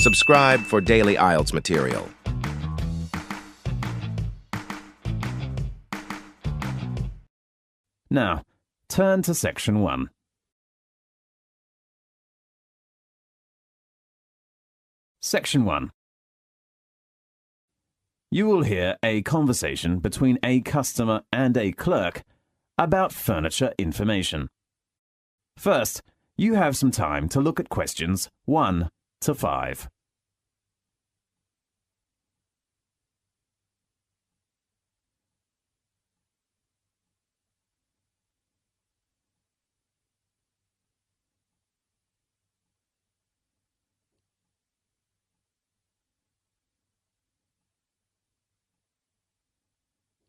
Subscribe for daily IELTS material. Now, turn to Section 1. Section 1. You will hear a conversation between a customer and a clerk about furniture information. First, you have some time to look at questions 1 to 5.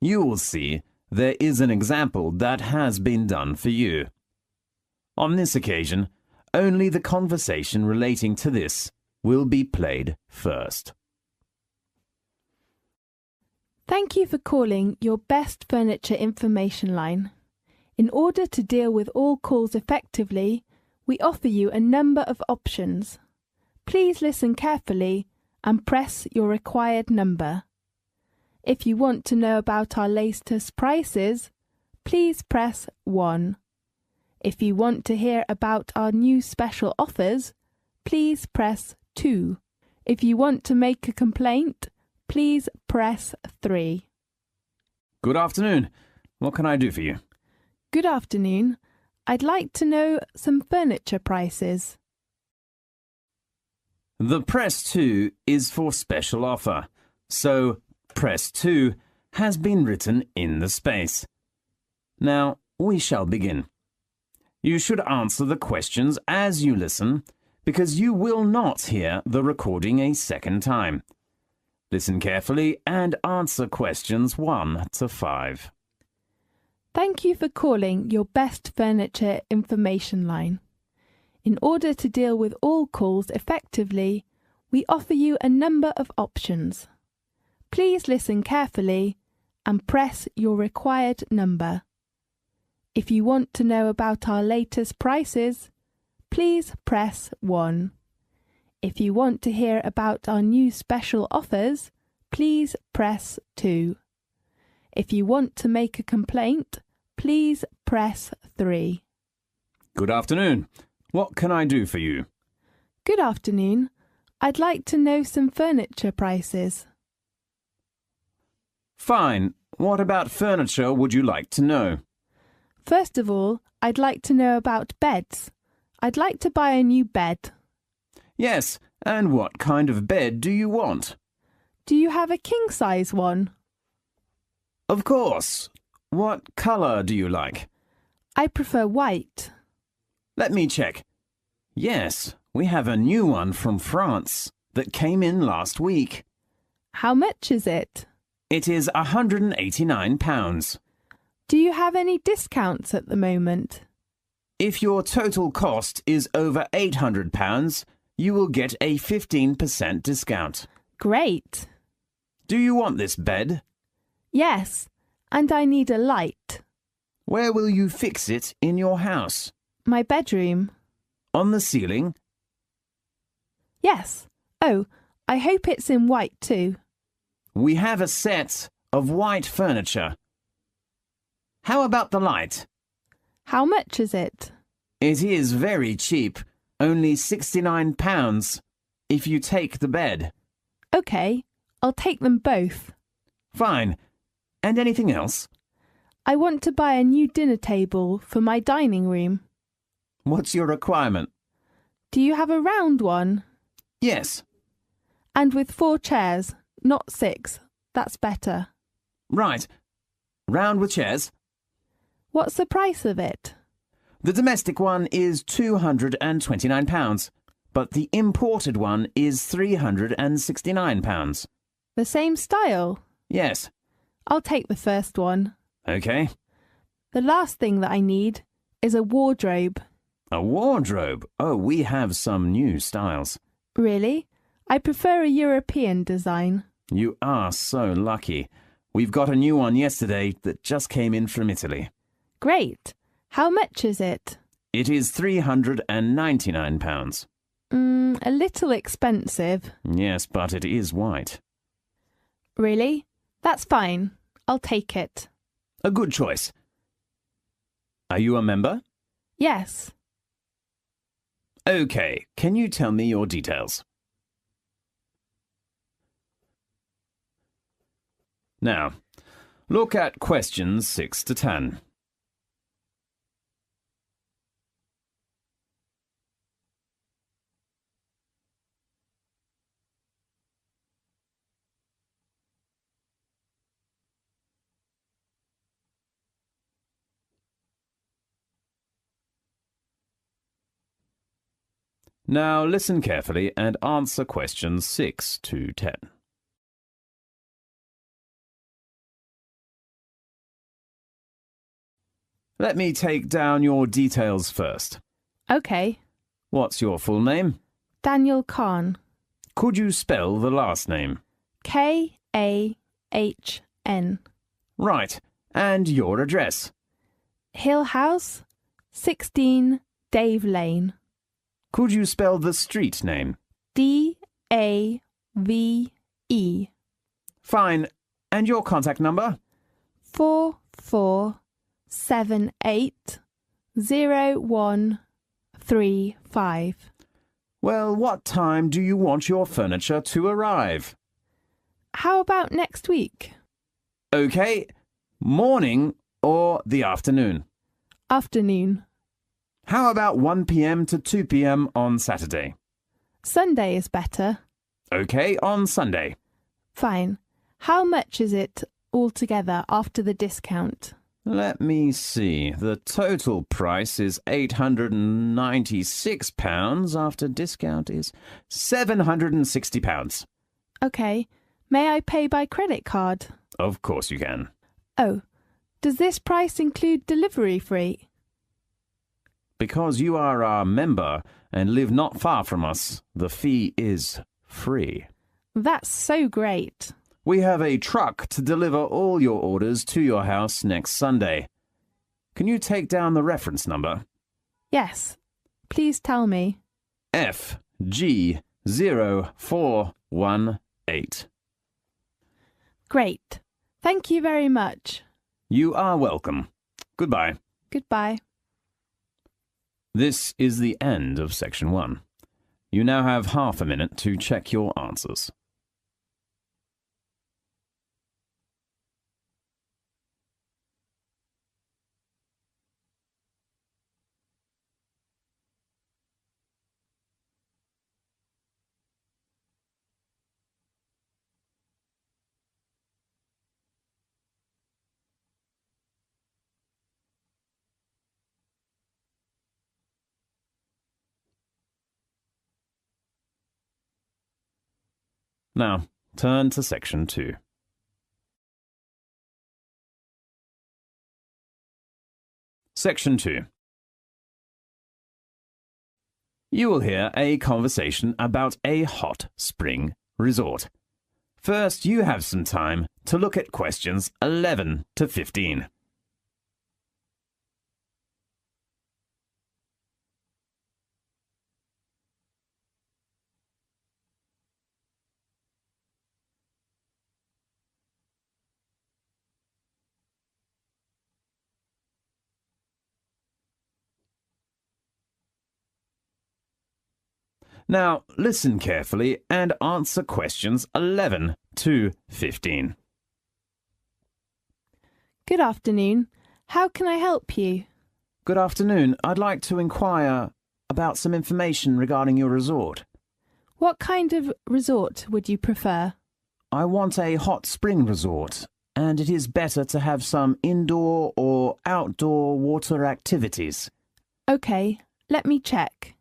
You will see there is an example that has been done for you. On this occasion, only the conversation relating to this will be played first. Thank you for calling your best furniture information line. In order to deal with all calls effectively, we offer you a number of options. Please listen carefully and press your required number. If you want to know about our latest prices, please press 1. If you want to hear about our new special offers, please press 2. If you want to make a complaint, please press 3. Good afternoon. What can I do for you? Good afternoon. I'd like to know some furniture prices. The press 2 is for special offer, so press 2 has been written in the space. Now, we shall begin. You should answer the questions as you listen, because you will not hear the recording a second time. Listen carefully and answer questions 1 to 5. Thank you for calling your best furniture information line. In order to deal with all calls effectively, we offer you a number of options. Please listen carefully and press your required number. If you want to know about our latest prices, please press 1. If you want to hear about our new special offers, please press 2. If you want to make a complaint, please press 3. Good afternoon. What can I do for you? Good afternoon. I'd like to know some furniture prices. Fine. What about furniture would you like to know? First of all, I'd like to know about beds. I'd like to buy a new bed. Yes, and what kind of bed do you want? Do you have a king-size one? Of course. What colour do you like? I prefer white. Let me check. Yes, we have a new one from France that came in last week. How much is it? It is £189. Do you have any discounts at the moment? If your total cost is over £800, you will get a 15% discount. Great. Do you want this bed? Yes, and I need a light. Where will you fix it in your house? My bedroom. On the ceiling? Yes. Oh, I hope it's in white too. We have a set of white furniture. How about the light? How much is it? It is very cheap, only £69 if you take the bed. OK, I'll take them both. Fine. And anything else? I want to buy a new dinner table for my dining room. What's your requirement? Do you have a round one? Yes. And with 4 chairs, not 6. That's better. Right. Round with chairs? What's the price of it? The domestic one is £229, but the imported one is £369. The same style? Yes. I'll take the first one. OK. The last thing that I need is a wardrobe. A wardrobe? Oh, we have some new styles. Really? I prefer a European design. You are so lucky. We've got a new one yesterday that just came in from Italy. Great. How much is it? It is £399. A little expensive. Yes, but it is white. Really? That's fine. I'll take it. A good choice. Are you a member? Yes. Okay, can you tell me your details? Now, look at questions 6 to 10. Now listen carefully and answer questions 6 to 10. Let me take down your details first. Okay. What's your full name? Daniel Khan. Could you spell the last name? Kahn. Right. And your address? Hill House, 16 Dave Lane. Could you spell the street name? Dave. Fine. And your contact number? 44780135. Well, what time do you want your furniture to arrive? How about next week? Okay. Morning or the afternoon? Afternoon. How about 1 p.m. to 2 p.m. on Saturday? Sunday is better. Okay, on Sunday. Fine. How much is it altogether after the discount? Let me see. The total price is £896. After discount is £760. Okay. May I pay by credit card? Of course you can. Oh, does this price include delivery fee? Because you are our member and live not far from us, the fee is free. That's so great. We have a truck to deliver all your orders to your house next Sunday. Can you take down the reference number? Yes. Please tell me. FG0418. Great. Thank you very much. You are welcome. Goodbye. Goodbye. This is the end of section 1. You now have half a minute to check your answers. Now, turn to section 2. Section 2. You will hear a conversation about a hot spring resort. First, you have some time to look at questions 11 to 15. Now, listen carefully and answer questions 11 to 15. Good afternoon. How can I help you? Good afternoon. I'd like to inquire about some information regarding your resort. What kind of resort would you prefer? I want a hot spring resort, and it is better to have some indoor or outdoor water activities. Okay, let me check.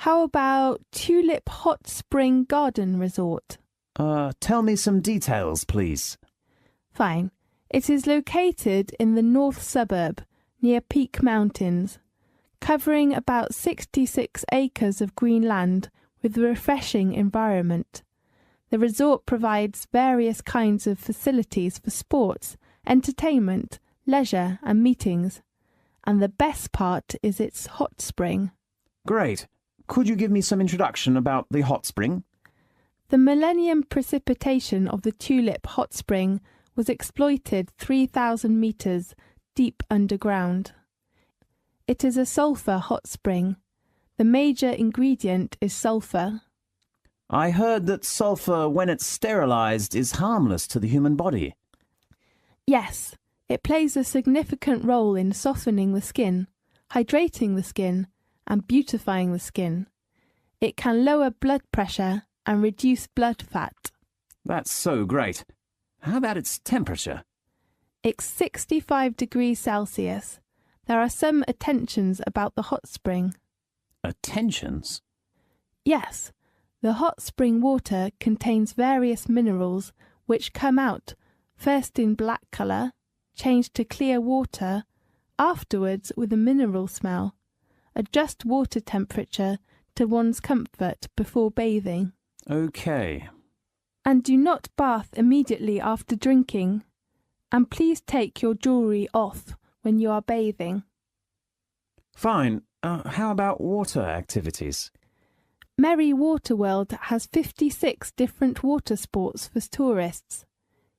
How about Tulip Hot Spring Garden Resort? Tell me some details, please. Fine. It is located in the north suburb, near Peak Mountains, covering about 66 acres of green land with a refreshing environment. The resort provides various kinds of facilities for sports, entertainment, leisure and meetings. And the best part is its hot spring. Great. could you give me some introduction about the hot spring? The millennium precipitation of the Tulip Hot Spring was exploited 3,000 metres deep underground. It is a sulphur hot spring. The major ingredient is sulphur. I heard that sulphur, when it's sterilised, is harmless to the human body. Yes, it plays a significant role in softening the skin, hydrating the skin, and beautifying the skin. It can lower blood pressure and reduce blood fat. That's so great. How about its temperature? It's 65 degrees Celsius. There are some attentions about the hot spring. Attentions? Yes, the hot spring water contains various minerals which come out first in black colour, change to clear water, afterwards with a mineral smell. Adjust water temperature to one's comfort before bathing. Okay. And do not bath immediately after drinking. And please take your jewellery off when you are bathing. Fine. How about water activities? Merry Water World has 56 different water sports for tourists.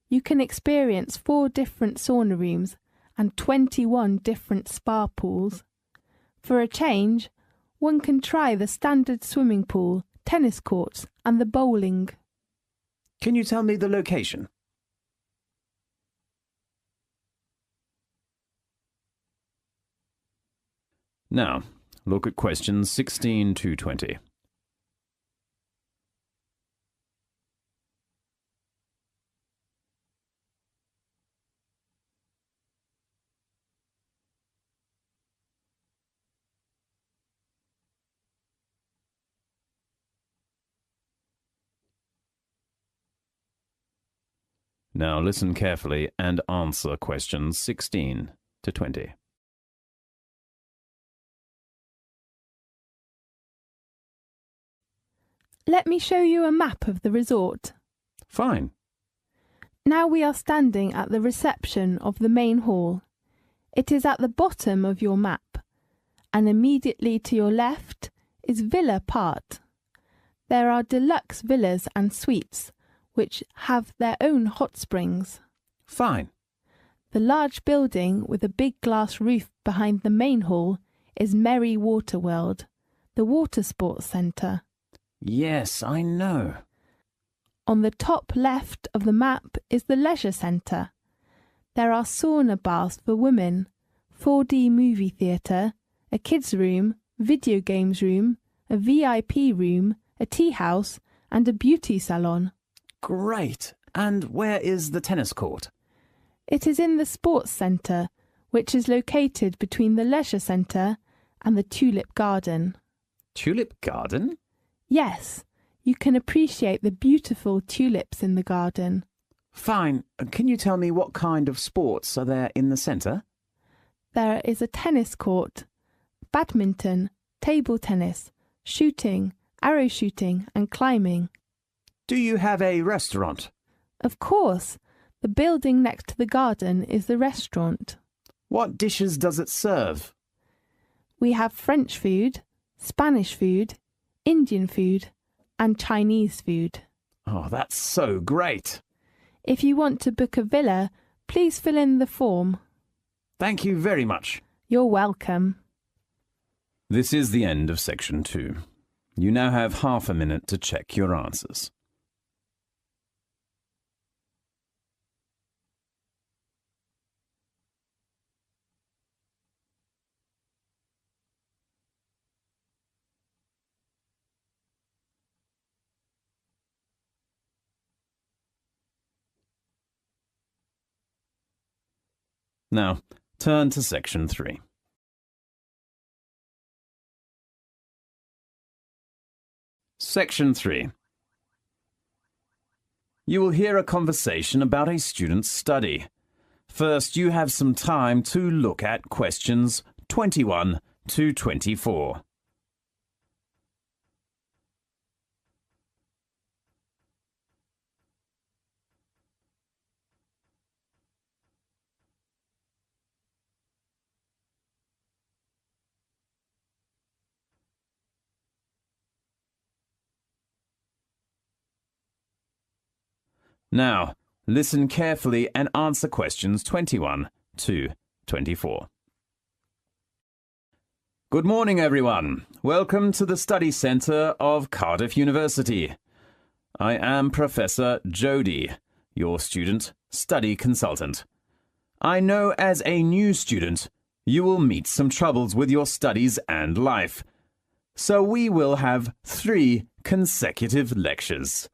You can experience 4 different sauna rooms and 21 different spa pools. For a change, one can try the standard swimming pool, tennis courts and the bowling. Can you tell me the location? Now, look at questions 16 to 20. Now listen carefully and answer questions 16 to 20. Let me show you a map of the resort. Fine. Now we are standing at the reception of the main hall. It is at the bottom of your map, and immediately to your left is Villa Part. There are deluxe villas and suites, which have their own hot springs. Fine. The large building with a big glass roof behind the main hall is Merry Water World, the water sports centre. Yes, I know. On the top left of the map is the leisure centre. There are sauna baths for women, 4D movie theatre, a kids' room, video games room, a VIP room, a tea house and a beauty salon. Great. And where is the tennis court? It is in the sports centre, which is located between the leisure centre and the Tulip Garden. Tulip Garden? Yes, you can appreciate the beautiful tulips in the garden. Fine. Can you tell me what kind of sports are there in the centre? There is a tennis court, badminton, table tennis, shooting, arrow shooting and climbing. Do you have a restaurant? Of course, the building next to the garden is the restaurant. What dishes does it serve? We have French food, Spanish food, Indian food and Chinese food. Oh, that's so great. If you want to book a villa, please fill in the form. Thank you very much. You're welcome. This is the end of section 2. You now have half a minute to check your answers. Now, turn to section 3. Section 3. You will hear a conversation about a student's study. First, you have some time to look at questions 21 to 24. Now, listen carefully and answer questions 21 to 24. Good morning, everyone. Welcome to the Study Centre of Cardiff University. I am Professor Jody, your student study consultant. I know as a new student, you will meet some troubles with your studies and life. So we will have 3 consecutive lectures.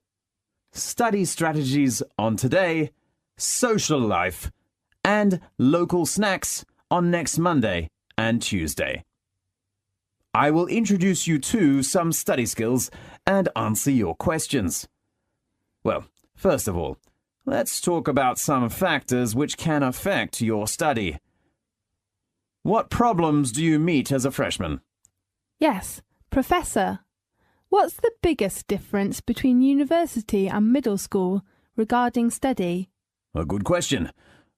Study strategies on today, social life, and local snacks on next Monday and Tuesday. I will introduce you to some study skills and answer your questions. Well, first of all, let's talk about some factors which can affect your study. What problems do you meet as a freshman? Yes, Professor. What's the biggest difference between university and middle school regarding study? A good question.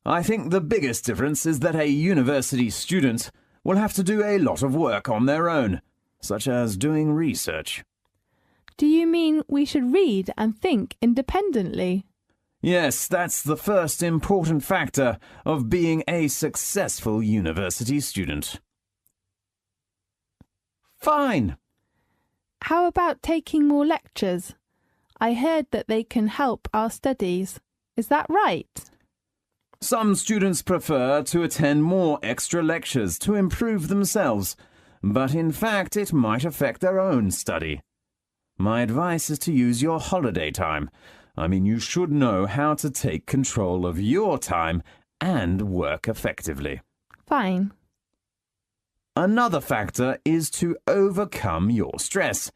I think the biggest difference is that a university student will have to do a lot of work on their own, such as doing research. Do you mean we should read and think independently? Yes, that's the first important factor of being a successful university student. Fine. How about taking more lectures? I heard that they can help our studies. Is that right? Some students prefer to attend more extra lectures to improve themselves, but in fact it might affect their own study. My advice is to use your holiday time. You should know how to take control of your time and work effectively. Fine. Another factor is to overcome your stress.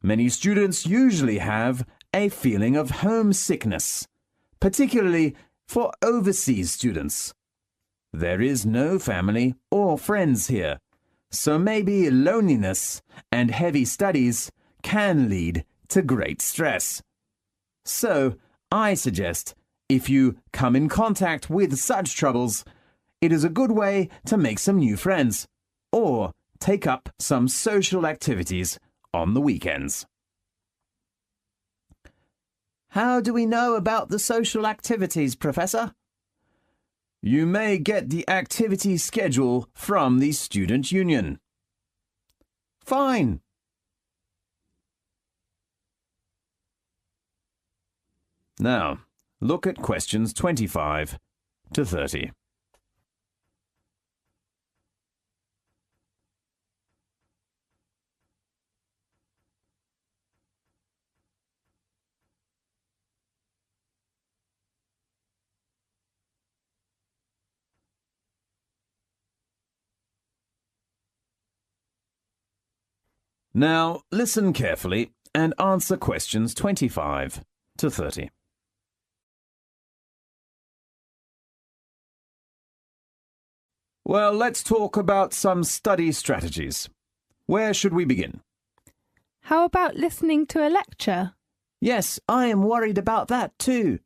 Many students usually have a feeling of homesickness, particularly for overseas students. There is no family or friends here, so maybe loneliness and heavy studies can lead to great stress. So, I suggest if you come in contact with such troubles, it is a good way to make some new friends or take up some social activities on the weekends. How do we know about the social activities, Professor? You may get the activity schedule from the student union. Fine. Now, look at questions 25 to 30. Now, listen carefully and answer questions 25 to 30. Well, let's talk about some study strategies. Where should we begin? How about listening to a lecture? Yes, I am worried about that too.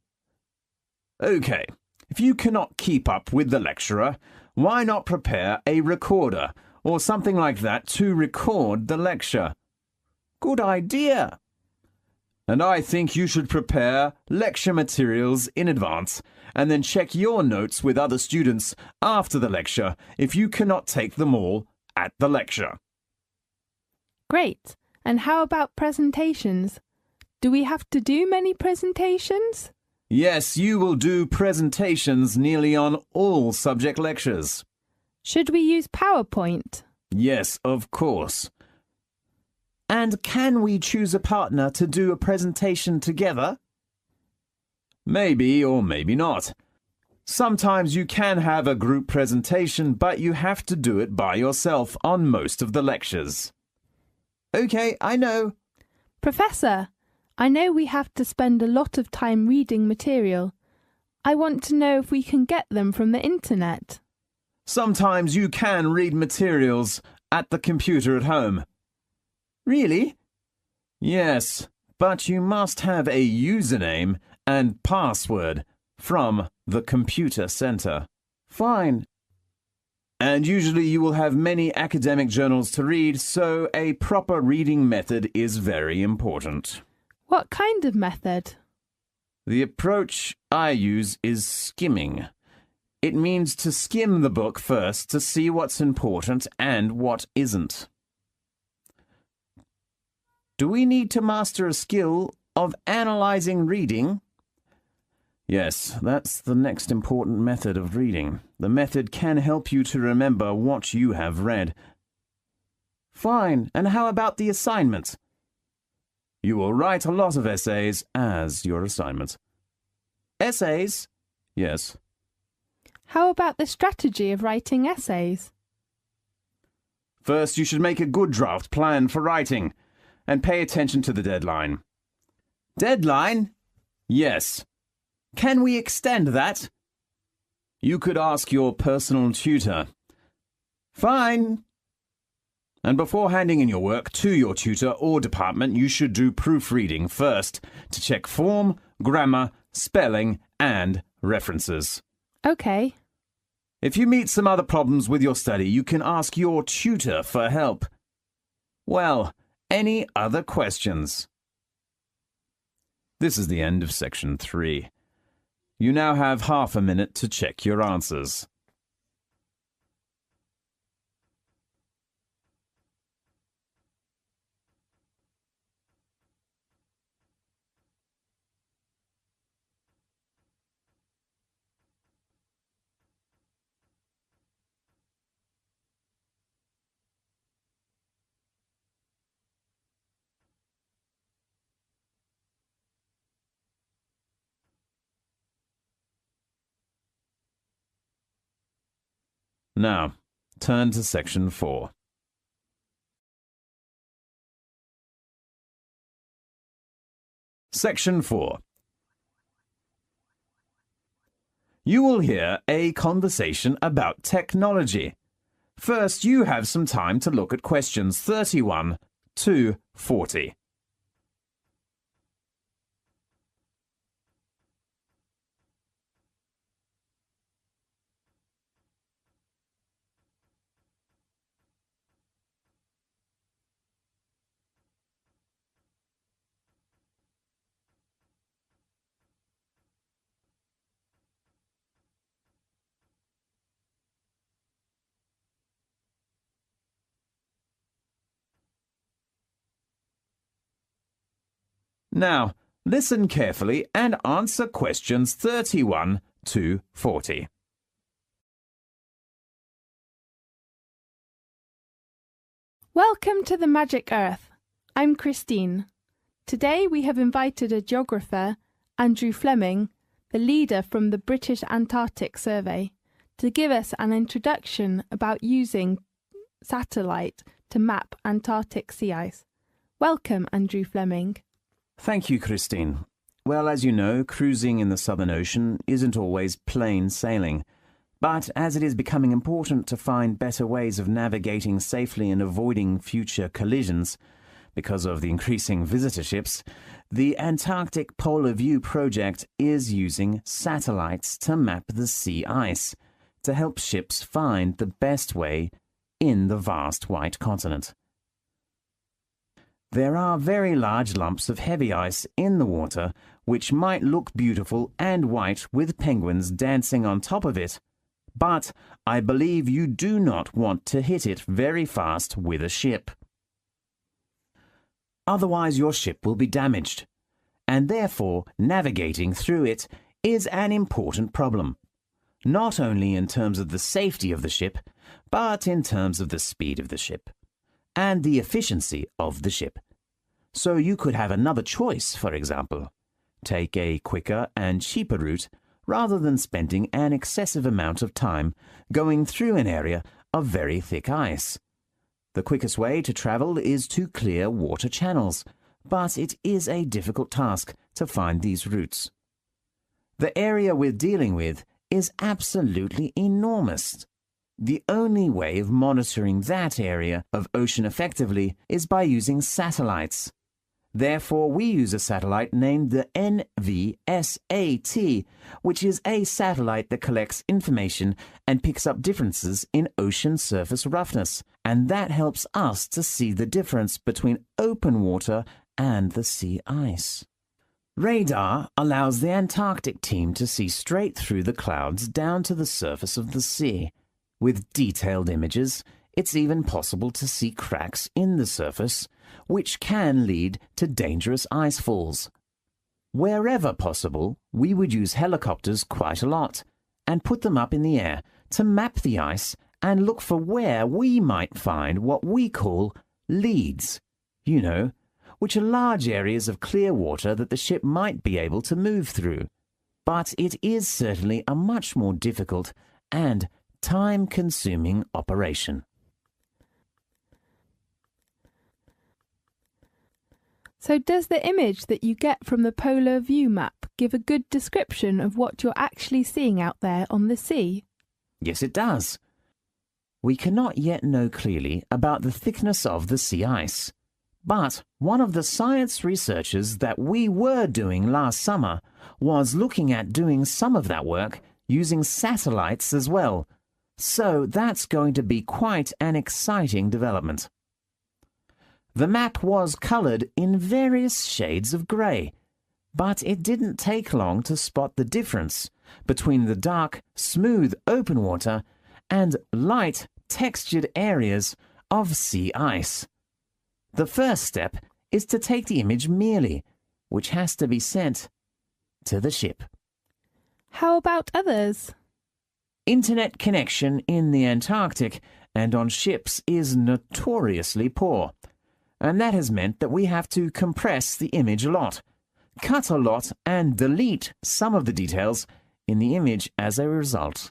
Okay, if you cannot keep up with the lecturer, why not prepare a recorder or something like that to record the lecture? Good idea. And I think you should prepare lecture materials in advance and then check your notes with other students after the lecture if you cannot take them all at the lecture. Great. And how about presentations? Do we have to do many presentations? Yes, you will do presentations nearly on all subject lectures. Should we use PowerPoint? Yes, of course. And can we choose a partner to do a presentation together? Maybe or maybe not. Sometimes you can have a group presentation, but you have to do it by yourself on most of the lectures. Okay, I know. Professor, I know we have to spend a lot of time reading material. I want to know if we can get them from the internet. Sometimes you can read materials at the computer at home. Really? Yes, but you must have a username and password from the computer center. Fine. And usually you will have many academic journals to read, so a proper reading method is very important. What kind of method? The approach I use is skimming. It means to skim the book first to see what's important and what isn't. Do we need to master a skill of analyzing reading? Yes, that's the next important method of reading. The method can help you to remember what you have read. Fine, and how about the assignment? You will write a lot of essays as your assignment. Essays? Yes. How about the strategy of writing essays? First, you should make a good draft plan for writing, and pay attention to the deadline. Deadline? Yes. Can we extend that? You could ask your personal tutor. Fine. And before handing in your work to your tutor or department, you should do proofreading first to check form, grammar, spelling, and references. Okay. If you meet some other problems with your study, you can ask your tutor for help. Well, any other questions? This is the end of section 3. You now have half a minute to check your answers. Now, turn to section 4. Section 4. You will hear a conversation about technology. First, you have some time to look at questions 31 to 40. Now, listen carefully and answer questions 31 to 40. Welcome to the Magic Earth. I'm Christine. Today we have invited a geographer, Andrew Fleming, the leader from the British Antarctic Survey, to give us an introduction about using satellite to map Antarctic sea ice. Welcome, Andrew Fleming. Thank you, Christine. Well, as you know, cruising in the Southern Ocean isn't always plain sailing. But as it is becoming important to find better ways of navigating safely and avoiding future collisions, because of the increasing visitorships, the Antarctic Polar View project is using satellites to map the sea ice to help ships find the best way in the vast white continent. There are very large lumps of heavy ice in the water which might look beautiful and white with penguins dancing on top of it, but I believe you do not want to hit it very fast with a ship. Otherwise your ship will be damaged, and therefore navigating through it is an important problem, not only in terms of the safety of the ship, but in terms of the speed of the ship and the efficiency of the ship. So you could have another choice, for example. Take a quicker and cheaper route rather than spending an excessive amount of time going through an area of very thick ice. The quickest way to travel is to clear water channels, but it is a difficult task to find these routes. The area we're dealing with is absolutely enormous. The only way of monitoring that area of ocean effectively is by using satellites. Therefore, we use a satellite named the NVSAT, which is a satellite that collects information and picks up differences in ocean surface roughness, and that helps us to see the difference between open water and the sea ice. Radar allows the Antarctic team to see straight through the clouds down to the surface of the sea. With detailed images, it's even possible to see cracks in the surface, which can lead to dangerous ice falls. Wherever possible, we would use helicopters quite a lot and put them up in the air to map the ice and look for where we might find what we call leads, which are large areas of clear water that the ship might be able to move through. But it is certainly a much more difficult and time-consuming operation. So does the image that you get from the polar view map give a good description of what you're actually seeing out there on the sea? Yes, it does. We cannot yet know clearly about the thickness of the sea ice. But one of the science researchers that we were doing last summer was looking at doing some of that work using satellites as well. So that's going to be quite an exciting development. The map was coloured in various shades of grey, but it didn't take long to spot the difference between the dark, smooth open water and light, textured areas of sea ice. The first step is to take the image merely, which has to be sent to the ship. How about others? Internet connection in the Antarctic and on ships is notoriously poor, and that has meant that we have to compress the image a lot, cut a lot, and delete some of the details in the image as a result.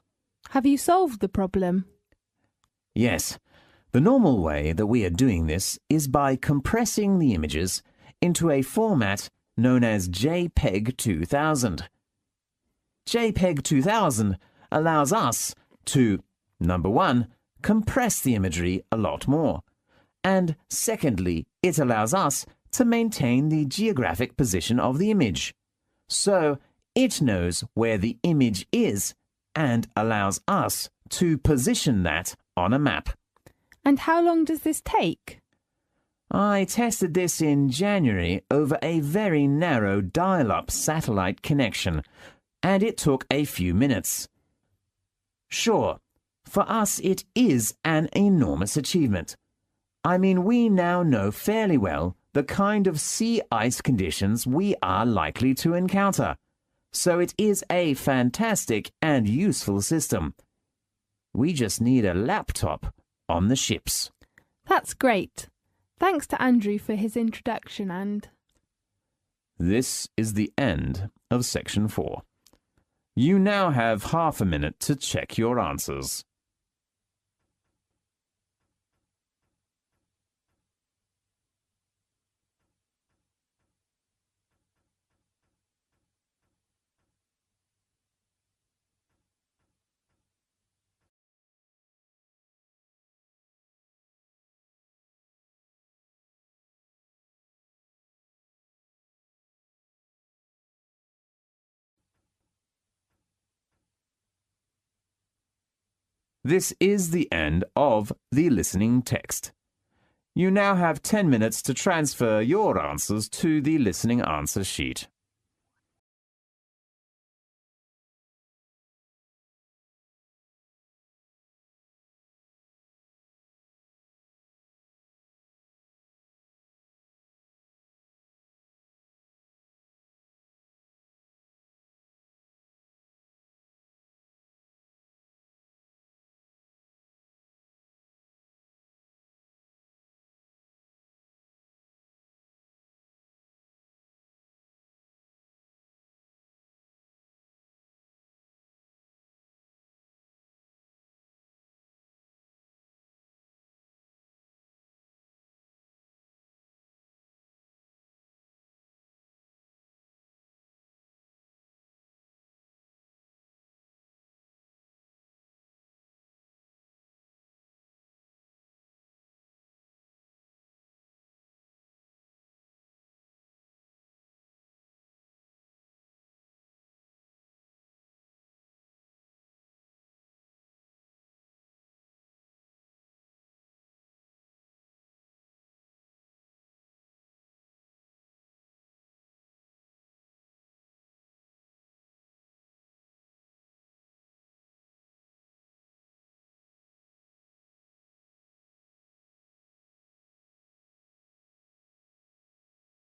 Have you solved the problem? Yes. The normal way that we are doing this is by compressing the images into a format known as JPEG 2000. JPEG 2000 allows us to, number one, compress the imagery a lot more, and secondly, it allows us to maintain the geographic position of the image. So it knows where the image is and allows us to position that on a map. And how long does this take? I tested this in January over a very narrow dial-up satellite connection, and it took a few minutes. Sure, for us it is an enormous achievement. I mean, we now know fairly well the kind of sea ice conditions we are likely to encounter, so it is a fantastic and useful system. We just need a laptop on the ships. That's great. Thanks to Andrew for his introduction and... This is the end of section 4. You now have half a minute to check your answers. This is the end of the listening text. You now have 10 minutes to transfer your answers to the listening answer sheet.